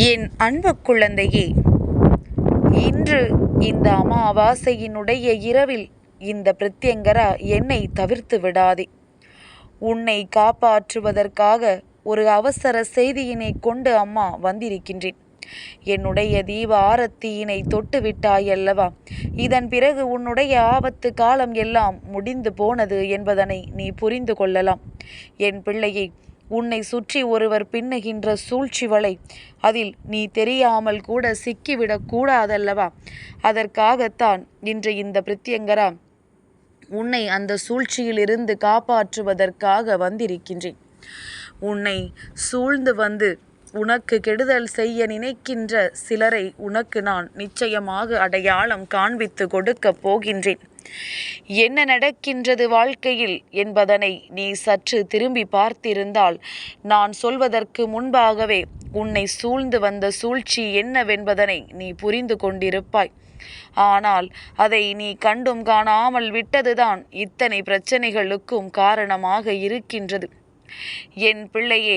என் அன்பு குழந்தையே, இன்று இந்த அமாவாசையினுடைய இரவில் இந்த பிரத்யங்கரா என்னை தவிர்த்து விடாதே. உன்னை காப்பாற்றுவதற்காக ஒரு அவசர செய்தியினை கொண்டு அம்மா வந்திருக்கின்றேன். என்னுடைய தீப ஆரத்தியினை தொட்டு விட்டாயல்லவா? இதன் பிறகு உன்னுடைய ஆபத்து காலம் எல்லாம் முடிந்து போனது என்பதனை நீ புரிந்து கொள்ளலாம். என் பிள்ளையை, உன்னை சுற்றி ஒருவர் பின்னுகின்ற சூழ்ச்சி வலை, அதில் நீ தெரியாமல் கூட சிக்கிவிடக் கூடாதல்லவா? அதற்காகத்தான் இன்று இந்த பிரத்யங்கரா உன்னை அந்த சூழ்ச்சியிலிருந்து காப்பாற்றுவதற்காக வந்திருக்கின்றேன். உன்னை சூழ்ந்து வந்து உனக்கு கெடுதல் செய்ய நினைக்கின்ற சிலரை உனக்கு நான் நிச்சயமாக அடையாளம் காண்பித்து கொடுக்கப் போகின்றேன். என்ன நடக்கின்றது வாழ்க்கையில் என்பதனை நீ சற்று திரும்பி பார்த்திருந்தால், நான் சொல்வதற்கு முன்பாகவே உன்னை சூழ்ந்து வந்த சூழ்ச்சி என்னவென்பதனை நீ புரிந்து கொண்டிருப்பாய். ஆனால் அதை நீ கண்டும் காணாமல் விட்டதுதான் இத்தனை பிரச்சனைகளுக்கும் காரணமாக இருக்கின்றது. என் பிள்ளையே,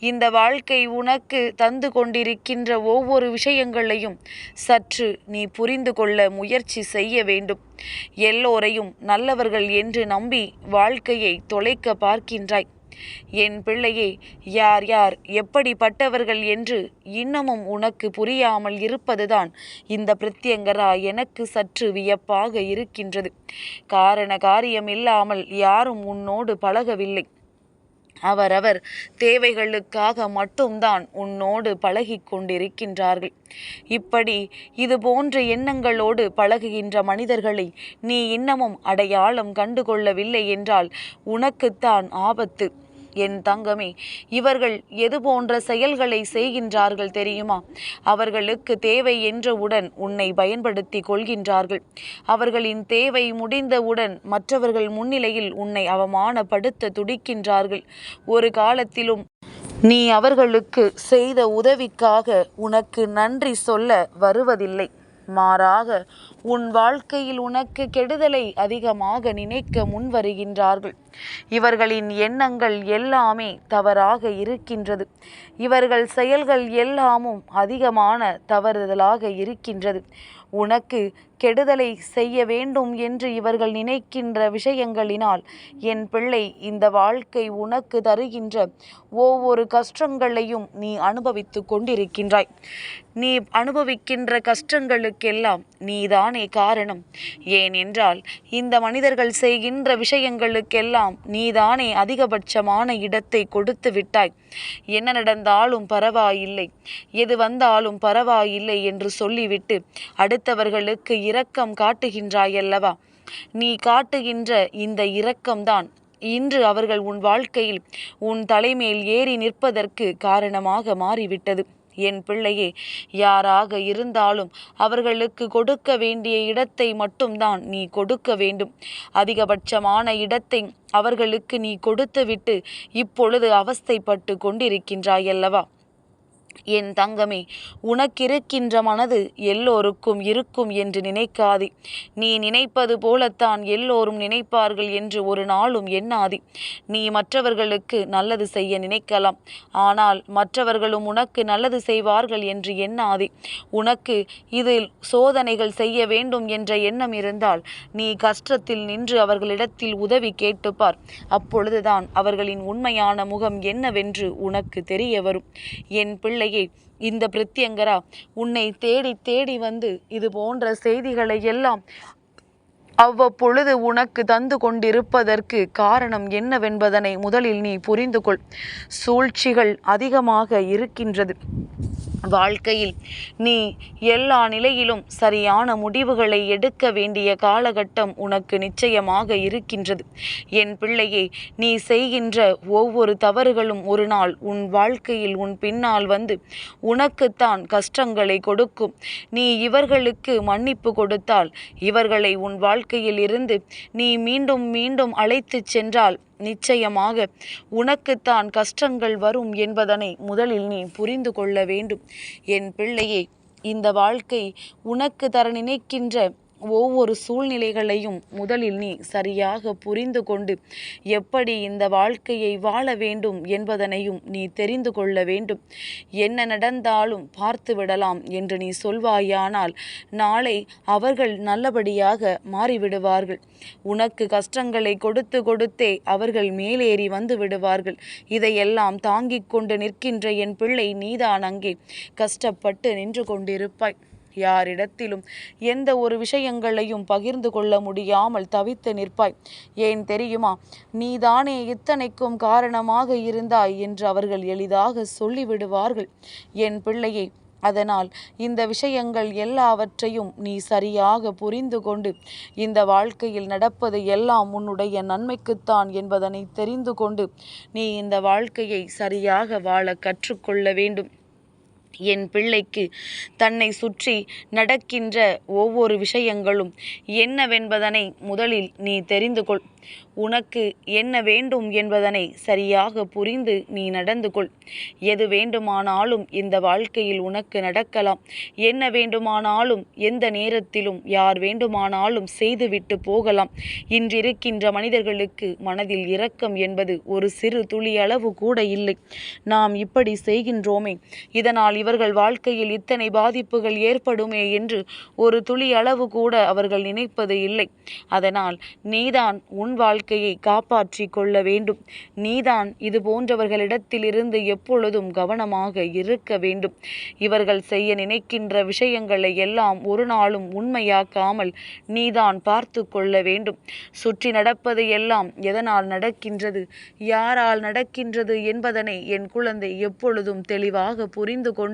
இந்த வாழ்க்கை உனக்கு தந்து கொண்டிருக்கின்ற ஒவ்வொரு விஷயங்களையும் சற்று நீ புரிந்து கொள்ள முயற்சி செய்ய வேண்டும். எல்லோரையும் நல்லவர்கள் என்று நம்பி வாழ்க்கையை தொலைக்க பார்க்கின்றாய். என் பிள்ளையே, யார் யார் எப்படிப்பட்டவர்கள் என்று இன்னமும் உனக்கு புரியாமல் இருப்பதுதான் இந்த பிரத்யங்கரா எனக்கு சற்று வியப்பாக இருக்கின்றது. காரண காரியமில்லாமல் யாரும் உன்னோடு பழகவில்லை. அவரவர் தேவைகளுக்காக மட்டும்தான் உன்னோடு பழகி கொண்டிருக்கின்றார்கள். இப்படி இது போன்ற எண்ணங்களோடு பழகுகின்ற மனிதர்களை நீ இன்னமும் அடையாளம் கண்டுகொள்ளவில்லை என்றால் உனக்குத்தான் ஆபத்து. என் தங்கமே, இவர்கள் எது போன்ற செயல்களை செய்கின்றார்கள் தெரியுமா? அவர்களுக்கு தேவை என்றவுடன் உன்னை பயன்படுத்தி கொள்கின்றார்கள். அவர்களின் தேவை முடிந்தவுடன் மற்றவர்கள் முன்னிலையில் உன்னை அவமானப்படுத்த துடிக்கின்றார்கள். ஒரு காலத்திலும் நீ அவர்களுக்கு செய்த உதவிக்காக உனக்கு நன்றி சொல்ல வருவதில்லை. மாறாக உன் வாழ்க்கையில் உனக்கு கெடுதலை அதிகமாக நினைக்க முன்வருகின்றார்கள். இவர்களின் எண்ணங்கள் எல்லாமே தவறாக இருக்கின்றது. இவர்கள் செயல்கள் எல்லாமும் அதிகமான தவறுதலாக இருக்கின்றது. உனக்கு கெடுதலை செய்ய வேண்டும் என்று இவர்கள் நினைக்கின்ற விஷயங்களினால் என் பிள்ளை, இந்த வாழ்க்கை உனக்கு தருகின்ற ஒவ்வொரு கஷ்டங்களையும் நீ அனுபவித்து கொண்டிருக்கின்றாய். நீ அனுபவிக்கின்ற கஷ்டங்களுக்கெல்லாம் நீதானே காரணம். ஏனென்றால் இந்த மனிதர்கள் செய்கின்ற விஷயங்களுக்கெல்லாம் நீதானே அதிகபட்சமான இடத்தை கொடுத்து விட்டாய். என்ன நடந்தாலும் பரவாயில்லை, எது வந்தாலும் பரவாயில்லை என்று சொல்லிவிட்டு அடுத்தவர்களுக்கு இரக்கம் காட்டுகின்றாயல்லவா? நீ காட்டுகின்ற இந்த இரக்கம்தான் இன்று அவர்கள் உன் வாழ்க்கையில் உன் தலைமேல் ஏறி நிற்பதற்கு காரணமாக மாறிவிட்டது. என் பிள்ளையே, யாராக இருந்தாலும் அவர்களுக்கு கொடுக்க வேண்டிய இடத்தை மட்டும்தான் நீ கொடுக்க வேண்டும். அதிகபட்சமான இடத்தை அவர்களுக்கு நீ கொடுத்துவிட்டு இப்பொழுது அவஸ்தைப்பட்டு கொண்டிருக்கின்றாயல்லவா? என் தங்கமே, உனக்கிருக்கின்ற மனது எல்லோருக்கும் இருக்கும் என்று நினைக்காதே. நீ நினைப்பது போலத்தான் எல்லோரும் நினைப்பார்கள் என்று ஒரு நாளும் எண்ணாதே. நீ மற்றவர்களுக்கு நல்லது செய்ய நினைக்கலாம், ஆனால் மற்றவர்களும் உனக்கு நல்லது செய்வார்கள் என்று எண்ணாதே. உனக்கு இதில் சோதனைகள் செய்ய வேண்டும் என்ற எண்ணம் இருந்தால் நீ கஷ்டத்தில் நின்று அவர்களிடத்தில் உதவி கேட்டுப்பார். அப்பொழுதுதான் அவர்களின் உண்மையான முகம் என்னவென்று உனக்கு தெரிய வரும். என் பிள்ளை, இந்த பிரத்யங்கரா உன்னை தேடி தேடி வந்து இது போன்ற செய்திகளை எல்லாம் அவ்வப்பொழுது உனக்கு தந்து கொண்டிருப்பதற்கு காரணம் என்னவென்பதனை முதலில் நீ புரிந்து கொள். சூழ்ச்சிகள் அதிகமாக இருக்கின்றது. வாழ்க்கையில் நீ எல்லா நிலையிலும் சரியான முடிவுகளை எடுக்க வேண்டிய காலகட்டம் உனக்கு நிச்சயமாக இருக்கின்றது. என் பிள்ளையே, நீ செய்கின்ற ஒவ்வொரு தவறுகளும் ஒரு நாள் உன் வாழ்க்கையில் உன் பின்னால் வந்து உனக்குத்தான் கஷ்டங்களை கொடுக்கும். நீ இவர்களுக்கு மன்னிப்பு கொடுத்தால், இவர்களை உன் வாழ்க்கையில் இருந்து நீ மீண்டும் மீண்டும் அழைத்து சென்றால் நிச்சயமாக உனக்குத்தான் கஷ்டங்கள் வரும் என்பதனை முதலில் நீ புரிந்து கொள்ள வேண்டும். என் பிள்ளையே, இந்த வாழ்க்கை உனக்கு தர நினைக்கின்ற ஒவ்வொரு சூழ்நிலைகளையும் முதலில் நீ சரியாக புரிந்து கொண்டு எப்படி இந்த வாழ்க்கையை வாழ வேண்டும் என்பதனையும் நீ தெரிந்து கொள்ள வேண்டும். என்ன நடந்தாலும் பார்த்து விடலாம் என்று நீ சொல்வாயானால் நாளை அவர்கள் நல்லபடியாக மாறிவிடுவார்கள். உனக்கு கஷ்டங்களை கொடுத்து கொடுத்தே அவர்கள் மேலேறி வந்து விடுவார்கள். இதையெல்லாம் தாங்கிக் கொண்டு நிற்கின்ற என் பிள்ளை, நீதான் அங்கே கஷ்டப்பட்டு நின்று கொண்டிருப்பாய். யாரிடத்திலும் எந்த ஒரு விஷயங்களையும் பகிர்ந்து கொள்ள முடியாமல் தவித்து நிற்பாய். ஏன் தெரியுமா? நீதானே இத்தனைக்கும் காரணமாக இருந்தாய் என்று அவர்கள் எளிதாக சொல்லிவிடுவார்கள் என் பிள்ளையே. அதனால் இந்த விஷயங்கள் எல்லாவற்றையும் நீ சரியாக புரிந்து கொண்டு இந்த வாழ்க்கையில் நடப்பது எல்லாம் உன்னுடைய நன்மைக்குத்தான் என்பதனை தெரிந்து கொண்டு நீ இந்த வாழ்க்கையை சரியாக வாழ கற்றுக்கொள்ள வேண்டும். என் பிள்ளைக்கு தன்னை சுற்றி நடக்கின்ற ஒவ்வொரு விஷயங்களும் என்னவென்பதனை முதலில் நீ தெரிந்து கொள். உனக்கு என்ன வேண்டும் என்பதனை சரியாக புரிந்து நீ நடந்து கொள். எது வேண்டுமானாலும் இந்த வாழ்க்கையில் உனக்கு நடக்கலாம். என்ன வேண்டுமானாலும் எந்த நேரத்திலும் யார் வேண்டுமானாலும் செய்துவிட்டு போகலாம். இன்றிருக்கின்ற மனிதர்களுக்கு மனதில் இரக்கம் என்பது ஒரு சிறு துளி அளவு கூட இல்லை. நாம் இப்படி செய்கின்றோமே, இதனால் இவர்கள் வாழ்க்கையில் இத்தனை பாதிப்புகள் ஏற்படுமே என்று ஒரு துளி அளவு கூட அவர்கள் நினைப்பது இல்லை. அதனால் நீதான் உன் வாழ்க்கையை காப்பாற்றி கொள்ள வேண்டும். நீதான் இது போன்றவர்களிடத்திலிருந்து எப்பொழுதும் கவனமாக இருக்க வேண்டும். இவர்கள் செய்ய நினைக்கின்ற விஷயங்களை எல்லாம் ஒரு நாளும் உண்மையாக்காமல் நீதான் பார்த்து கொள்ள வேண்டும். சுற்றி நடப்பது எல்லாம் எதனால் நடக்கின்றது, யாரால் நடக்கின்றது என்பதனை என் குழந்தை எப்பொழுதும் தெளிவாக புரிந்து கொண்டு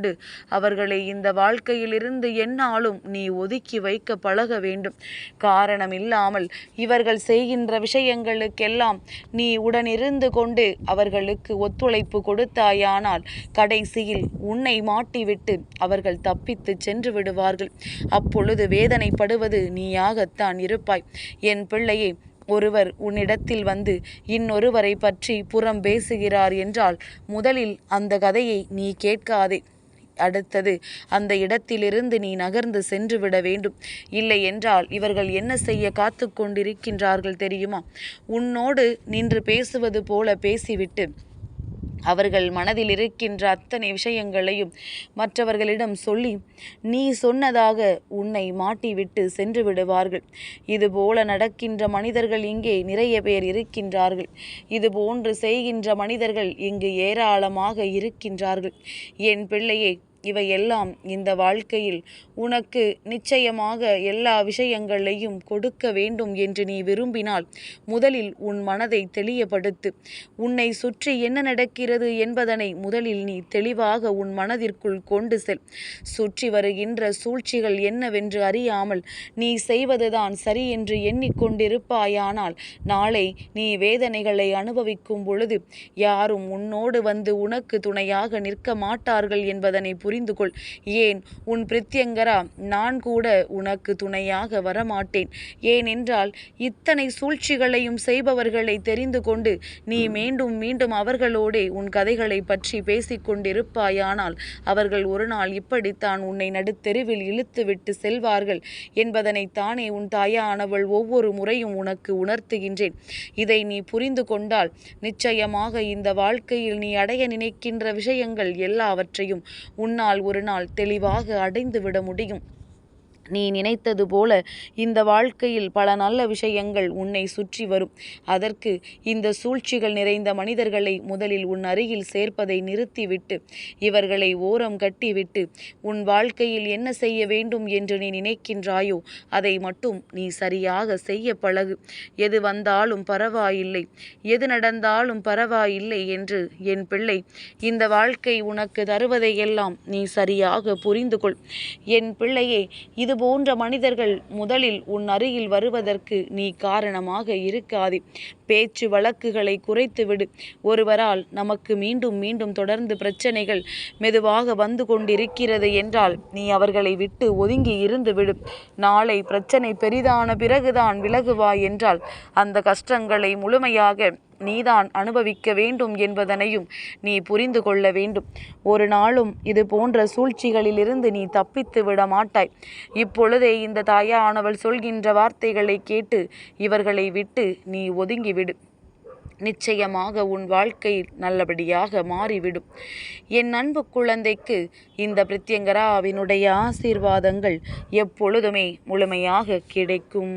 அவர்களை இந்த வாழ்க்கையிலிருந்து எந்நாளும் நீ ஒதுக்கி வைக்க பழக வேண்டும். காரணமில்லாமல் இவர்கள் செய்கின்ற விஷயங்களுக்கெல்லாம் நீ உடனிருந்து கொண்டு அவர்களுக்கு ஒத்துழைப்பு கொடுத்தாயானால் கடைசியில் உன்னை மாட்டிவிட்டு அவர்கள் தப்பித்து சென்று விடுவார்கள். அப்பொழுது வேதனைப்படுவது நீயாகத்தான் இருப்பாய். என் பிள்ளையே, ஒருவர் உன்னிடத்தில் வந்து இன்னொருவரை பற்றி புறம் பேசுகிறார் என்றால் முதலில் அந்த கதையை நீ கேட்காதே. அடுத்தது அந்த இடத்திலிருந்து நீ நகர்ந்து சென்று விட வேண்டும். இல்லை என்றால் இவர்கள் என்ன செய்ய காத்து கொண்டிருக்கின்றார்கள் தெரியுமா? உன்னோடு நின்று பேசுவது போல பேசிவிட்டு அவர்கள் மனதில் இருக்கின்ற அத்தனை விஷயங்களையும் மற்றவர்களிடம் சொல்லி நீ சொன்னதாக உன்னை மாட்டிவிட்டு சென்று விடுவார்கள். இதுபோல நடக்கின்ற மனிதர்கள் இங்கே நிறைய பேர் இருக்கின்றார்கள். இதுபோன்று செய்கின்ற மனிதர்கள் இங்கு ஏராளமாக இருக்கின்றார்கள். என் பிள்ளையே, இவையெல்லாம் இந்த வாழ்க்கையில் உனக்கு நிச்சயமாக எல்லா விஷயங்களையும் கொடுக்க வேண்டும் என்று நீ விரும்பினால் முதலில் உன் மனதை தெளியப்படுத்து. உன்னை சுற்றி என்ன நடக்கிறது என்பதனை முதலில் நீ தெளிவாக உன் மனதிற்குள் கொண்டு செல். சுற்றி வருகின்ற சூழ்ச்சிகள் என்னவென்று அறியாமல் நீ செய்வதுதான் சரி என்று எண்ணிக்கொண்டிருப்பாயானால் நாளை நீ வேதனைகளை அனுபவிக்கும் பொழுது யாரும் உன்னோடு வந்து உனக்கு துணையாக நிற்க மாட்டார்கள் என்பதனை புரிந்து கொள். ஏன், உன் பிரித்யங்கரா நான் கூட உனக்கு துணையாக வரமாட்டேன். ஏனென்றால் இத்தனை சூழ்ச்சிகளையும் செய்பவர்களை தெரிந்து கொண்டு நீ மீண்டும் மீண்டும் அவர்களோடே உன் கதைகளை பற்றி பேசிக்கொண்டிருப்பாயானால் அவர்கள் ஒரு நாள் இப்படித்தான் உன்னை நடுத்தெருவில் இழுத்துவிட்டு செல்வார்கள் என்பதனை தானே உன் தாயானவள் ஒவ்வொரு முறையும் உனக்கு உணர்த்துகின்றேன். இதை நீ புரிந்து கொண்டால் நிச்சயமாக இந்த வாழ்க்கையில் நீ அடைய நினைக்கின்ற விஷயங்கள் எல்லாவற்றையும் உன்னால் ஒரு நாள் தெளிவாக அடைந்து விட முடியும். நீ நினைத்தது போல இந்த வாழ்க்கையில் பல நல்ல விஷயங்கள் உன்னை சுற்றி வரும். அதற்கு இந்த சூழ்ச்சிகள் நிறைந்த மனிதர்களை முதலில் உன் அருகில் சேர்ப்பதை நிறுத்திவிட்டு இவர்களை ஓரம் கட்டிவிட்டு உன் வாழ்க்கையில் என்ன செய்ய வேண்டும் என்று நீ நினைக்கின்றாயோ அதை மட்டும் நீ சரியாக செய்ய பழகு. எது வந்தாலும் பரவாயில்லை, எது நடந்தாலும் பரவாயில்லை என்று என் பிள்ளை இந்த வாழ்க்கை உனக்கு தருவதையெல்லாம் நீ சரியாக புரிந்து கொள். என் பிள்ளையே, இது போன்ற மனிதர்கள் முதலில் உன் அருகில் வருவதற்கு நீ காரணமாக இருக்காதே. பேச்சு வழக்குகளை குறைத்துவிடு. ஒருவரால் நமக்கு மீண்டும் மீண்டும் தொடர்ந்து பிரச்சனைகள் மெதுவாக வந்து கொண்டிருக்கிறது என்றால் நீ அவர்களை விட்டு ஒதுங்கி இருந்து விடு. நாளை பிரச்சனை பெரிதான பிறகுதான் விலகுவாய் என்றால் அந்த கஷ்டங்களை முழுமையாக நீதான் அனுபவிக்க வேண்டும் என்பதனையும் நீ புரிந்து கொள்ள வேண்டும். ஒரு நாளும் இது போன்ற சூழ்ச்சிகளிலிருந்து நீ தப்பித்து விட மாட்டாய். இப்பொழுதே இந்த தாயானவள் சொல்கின்ற வார்த்தைகளை கேட்டு இவர்களை விட்டு நீ ஒதுங்கிவிடு. நிச்சயமாக உன் வாழ்க்கை நல்லபடியாக மாறிவிடும். என் அன்பு குழந்தைக்கு இந்த பிரித்யங்கராவினுடைய ஆசீர்வாதங்கள் எப்பொழுதுமே முழுமையாக கிடைக்கும்.